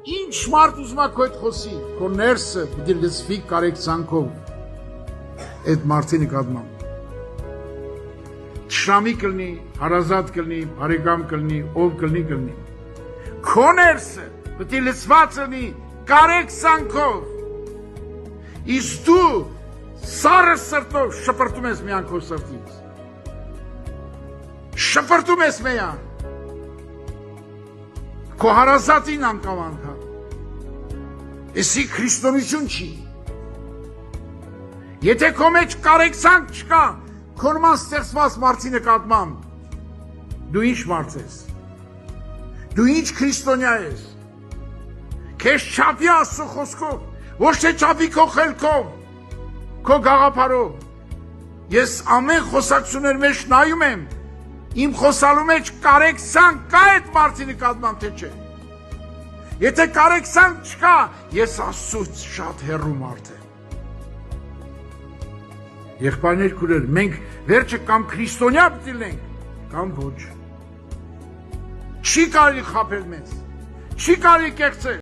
Ինչ մարդ ուզում է քո հետ խոսի, քո ներսը պիտի լսվի կարեկցանքով այդ մարդի նկատմամբ։ Շամի կլնի, հարազատ կլնի, բարեկամ կլնի, ով կլնի։ Քո ներսը պիտի լսված լինի կարեկցանքով։ Իսկ դու սառը սրտով շպրտում ես միան քո սրտից։ Շպրտում ես միան։ Քո հարազատին անգամ։ Էսի քրիստոնեություն չի։ Եթե քո մեջ կարեկցանք չկա, քո նման ստեղծված մարդի նկատմամբ, դու ինչ մարդ ես։ Դու ինչ քրիստոնյա ես։ Քեզ չափի Աստծո խոսքով, ոչ թե չափի քո խելքով, քո գաղափարով։ Ես ամեն խոսակցությունների մեջ նայում եմ, իմ խոսալու մեջ կարեկցանք կա այդ մարդի նկատմամբ, թե չէ։ Եթե կարեկցանք չկա, ես Աստծուց շատ հեռու մարդ եմ։ Եղբայրներ, քույրեր, մենք վերջը կամ քրիստոնյա պիտի լինենք, կամ ոչ։ Չի կարելի խաբել մեզ, չի կարելի կեղծել։